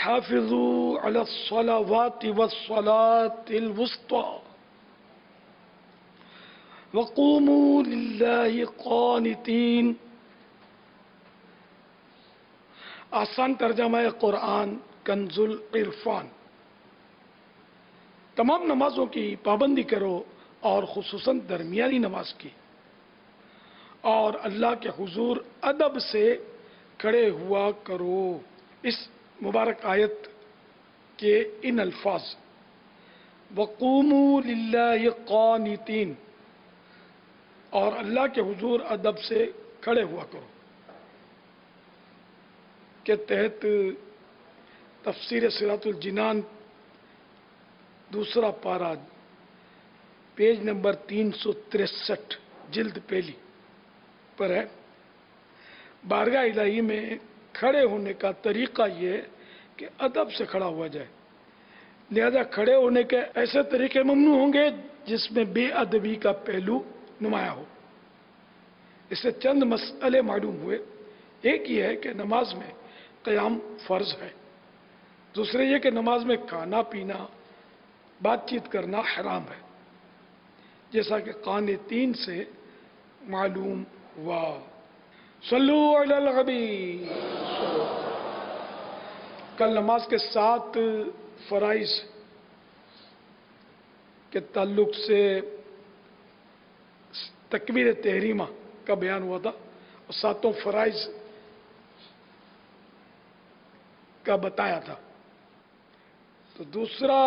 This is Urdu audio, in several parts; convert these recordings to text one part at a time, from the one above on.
حافظوا علی الصلوات والصلاة الوسطى وقوموا للہ قانتین۔ آسان ترجمہ قرآن کنز العرفان۔ تمام نمازوں کی پابندی کرو اور خصوصاً درمیانی نماز کی، اور اللہ کے حضور ادب سے کھڑے ہوا کرو۔ اس مبارک آیت کے ان الفاظ وقوموا للہ قانتین اور اللہ کے حضور ادب سے کھڑے ہوا کرو کے تحت تفسیر صراط الجنان دوسرا پارہ پیج نمبر 363 جلد پہلی پر ہے۔ بارگاہ الہی میں کھڑے ہونے کا طریقہ یہ ہے کہ ادب سے کھڑا ہوا جائے، لہذا کھڑے ہونے کے ایسے طریقے ممنوع ہوں گے جس میں بے ادبی کا پہلو نمایاں ہو۔ اس سے چند مسئلے معلوم ہوئے۔ ایک یہ ہے کہ نماز میں قیام فرض ہے، دوسرے یہ کہ نماز میں کھانا پینا بات چیت کرنا حرام ہے، جیسا کہ قانتین سے معلوم ہوا۔ صلو علی الحبیب۔ کل نماز کے 7 فرائض کے تعلق سے تکبیر تحریمہ کا بیان ہوا تھا اور 7 فرائض کا بتایا تھا۔ تو دوسرا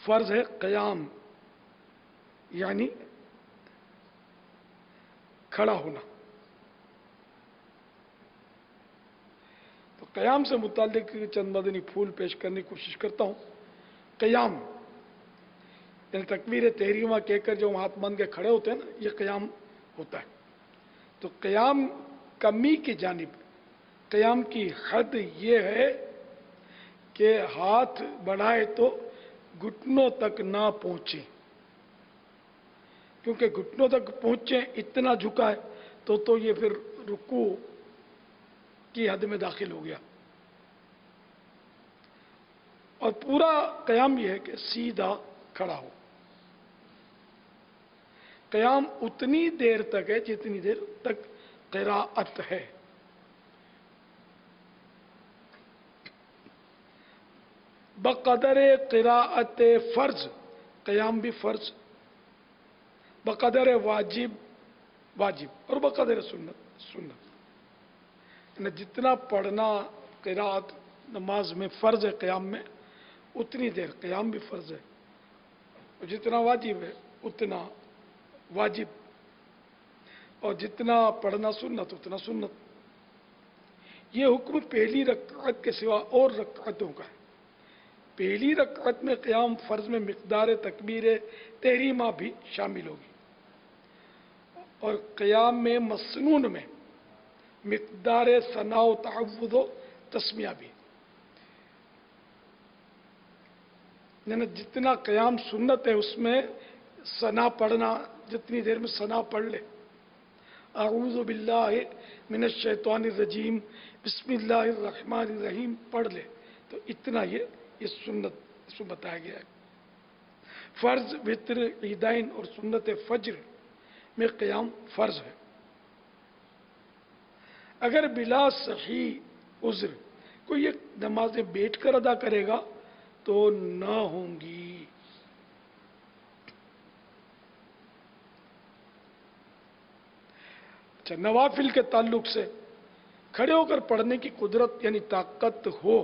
فرض ہے قیام، یعنی کھڑا ہونا۔ تو قیام سے متعلق چند مدنی پھول پیش کرنے کی کوشش کرتا ہوں۔ قیام یعنی تکبیر تحریمہ کہہ کر جو ہاتھ باندھ کے کھڑے ہوتے ہیں نا، یہ قیام ہوتا ہے۔ تو قیام کمی کی جانب قیام کی حد یہ ہے کہ ہاتھ بڑھائے تو گھٹنوں تک نہ پہنچے، کیونکہ گھٹنوں تک پہنچے اتنا جھکائے تو یہ پھر رکوع کی حد میں داخل ہو گیا۔ اور پورا قیام یہ ہے کہ سیدھا کھڑا ہو۔ قیام اتنی دیر تک ہے جتنی دیر تک قراءت ہے۔ بقدر قراءت فرض، قیام بھی فرض، بقدر واجب واجب، اور بقدر سنت سنت، یعنی جتنا پڑھنا قراءت نماز میں فرض ہے قیام میں، اتنی دیر قیام بھی فرض ہے، اور جتنا واجب ہے اتنا واجب، اور جتنا پڑھنا سنت اتنا سنت۔ یہ حکم پہلی رکعت کے سوا اور رکعتوں کا ہے۔ پہلی رکعت میں قیام فرض میں مقدار تکبیر تحریمہ بھی شامل ہوگی، اور قیام میں مسنون میں مقدار ثناء و تعوذ و تسمیہ بھی، یعنی جتنا قیام سنت ہے اس میں ثنا پڑھنا، جتنی دیر میں ثنا پڑھ لے، اعوذ باللہ من الشیطان الرجیم بسم اللہ الرحمن الرحیم پڑھ لے، تو اتنا یہ سنت اس میں بتایا گیا ہے۔ فرض، وتر، عیدین اور سنت فجر میں قیام فرض ہے۔ اگر بلا صحیح عذر کوئی یہ نمازیں بیٹھ کر ادا کرے گا تو نہ ہوں گی۔ اچھا، نوافل کے تعلق سے کھڑے ہو کر پڑھنے کی قدرت یعنی طاقت ہو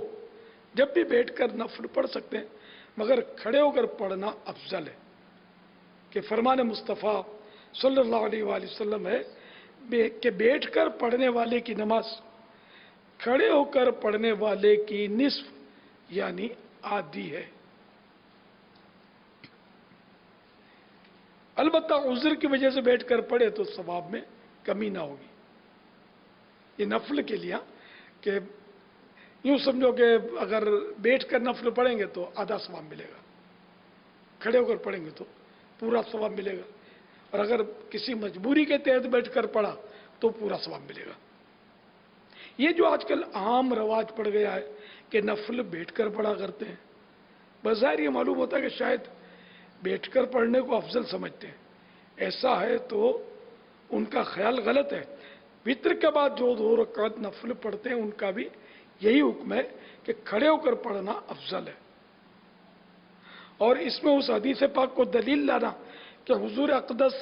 جب بھی بیٹھ کر نفل پڑھ سکتے ہیں، مگر کھڑے ہو کر پڑھنا افضل ہے، کہ فرمان مصطفیٰ صلی اللہ علیہ وآلہ وسلم ہے کہ بیٹھ کر پڑھنے والے کی نماز کھڑے ہو کر پڑھنے والے کی نصف یعنی آدھی ہے۔ البتہ عذر کی وجہ سے بیٹھ کر پڑھے تو ثواب میں کمی نہ ہوگی۔ یہ نفل کے لیے کہ یوں سمجھو کہ اگر بیٹھ کر نفل پڑھیں گے تو آدھا ثواب ملے گا، کھڑے ہو کر پڑھیں گے تو پورا ثواب ملے گا، اور اگر کسی مجبوری کے تحت بیٹھ کر پڑھا تو پورا ثواب ملے گا۔ یہ جو آج کل عام رواج پڑ گیا ہے کہ نفل بیٹھ کر پڑھا کرتے ہیں، بظاہر یہ معلوم ہوتا ہے کہ شاید بیٹھ کر پڑھنے کو افضل سمجھتے ہیں. ایسا ہے تو ان کا خیال غلط ہے. وتر کے بعد جو 2 رکعت نفل پڑھتے ہیں ان کا بھی یہی حکم ہے کہ کھڑے ہو کر پڑھنا افضل ہے. اور اس میں اس حدیث پاک کو دلیل لانا کہ حضور اقدس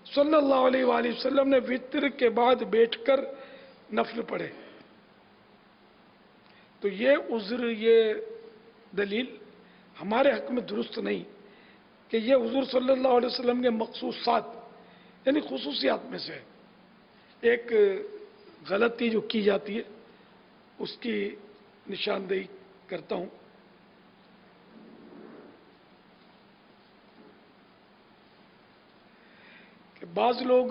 صلی اللہ علیہ وآلہ وسلم نے وتر کے بعد بیٹھ کر نفل پڑھے، تو یہ عذر، یہ دلیل ہمارے حق میں درست نہیں کہ یہ حضور صلی اللہ علیہ وسلم کے مخصوصات یعنی خصوصیات میں سے ایک غلطی جو کی جاتی ہے اس کی نشاندہی کرتا ہوں. کہ بعض لوگ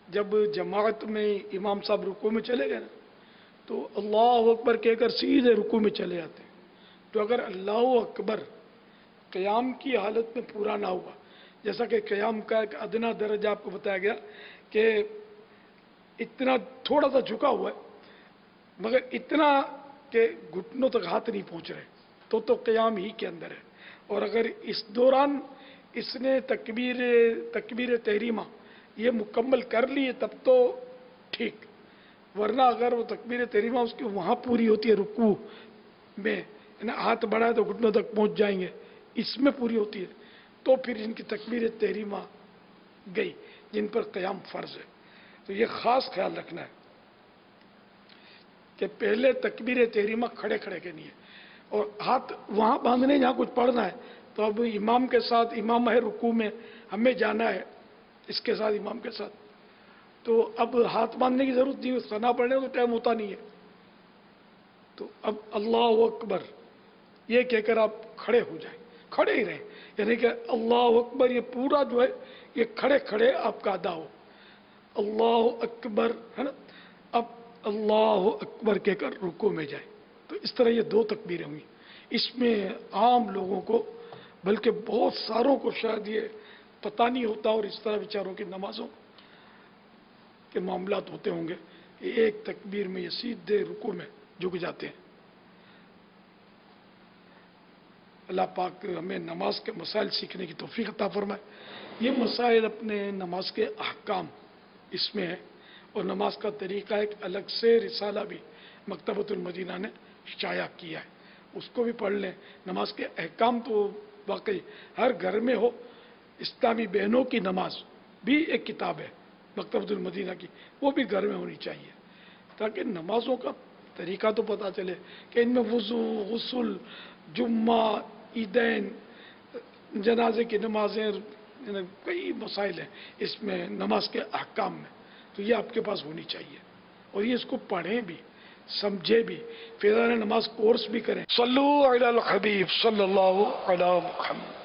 جب جماعت میں امام صاحب رکوع میں چلے گئے نا تو اللہ اکبر کہہ کر سیدھے رکوع میں چلے جاتے ہیں. تو اگر اللہ اکبر قیام کی حالت میں پورا نہ ہوا، جیسا کہ قیام کا ایک ادنا درجہ آپ کو بتایا گیا کہ اتنا تھوڑا سا جھکا ہوا ہے مگر اتنا کہ گھٹنوں تک ہاتھ نہیں پہنچ رہے، تو قیام ہی کے اندر ہے. اور اگر اس دوران اس نے تکبیر تحریمہ یہ مکمل کر لی ہے تب تو ٹھیک، ورنہ اگر وہ تکبیر تحریمہ اس کی وہاں پوری ہوتی ہے رکوع میں، یعنی ہاتھ بڑھائے تو گھٹنوں تک پہنچ جائیں گے، اس میں پوری ہوتی ہے تو پھر ان کی تکبیر تحریمہ گئی جن پر قیام فرض ہے. تو یہ خاص خیال رکھنا ہے کہ پہلے تکبیر تحریمہ کھڑے کھڑے کے نہیں ہے، اور ہاتھ وہاں باندھنے جہاں کچھ پڑھنا ہے تو اب امام کے ساتھ، امام ہے رکوع میں، ہمیں جانا ہے اس کے ساتھ امام کے ساتھ، تو اب ہاتھ باندھنے کی ضرورت نہیں، ثنا پڑھنے کو ٹائم ہوتا نہیں ہے. تو اب اللہ اکبر یہ کہہ کر آپ کھڑے ہو جائیں، کھڑے ہی رہیں، یعنی کہ اللہ اکبر یہ پورا جو ہے یہ کھڑے کھڑے آپ کا ادا ہو. اللہ اکبر ہے نا، اب اللہ اکبر کہہ کر رکوع میں جائیں. تو اس طرح یہ 2 تکبیریں ہوئی. اس میں عام لوگوں کو بلکہ بہت ساروں کو شاید یہ پتہ نہیں ہوتا، اور اس طرح بیچاروں کی نمازوں کے معاملات ہوتے ہوں گے کہ ایک تکبیر میں یہ سیدھے رکوع میں جھک جاتے ہیں. اللہ پاک ہمیں نماز کے مسائل سیکھنے کی توفیق عطا فرمائے. یہ مسائل اپنے نماز کے احکام اس میں ہے، اور نماز کا طریقہ ایک الگ سے رسالہ بھی مکتبۃ المدینہ نے شائع کیا ہے، اس کو بھی پڑھ لیں. نماز کے احکام تو واقعی ہر گھر میں ہو. اسلامی بہنوں کی نماز بھی ایک کتاب ہے مکتبۃ المدینہ کی، وہ بھی گھر میں ہونی چاہیے تاکہ نمازوں کا طریقہ تو پتہ چلے کہ ان میں وضو، غسل، جمعہ، عیدین، جنازے کی نمازیں، کئی مسائل ہیں اس میں نماز کے احکام میں، تو یہ آپ کے پاس ہونی چاہیے. اور یہ اس کو پڑھیں بھی، سمجھے بھی، فضائل نماز کورس بھی کریں. صلو علی الحبیب صلی اللہ علی محمد.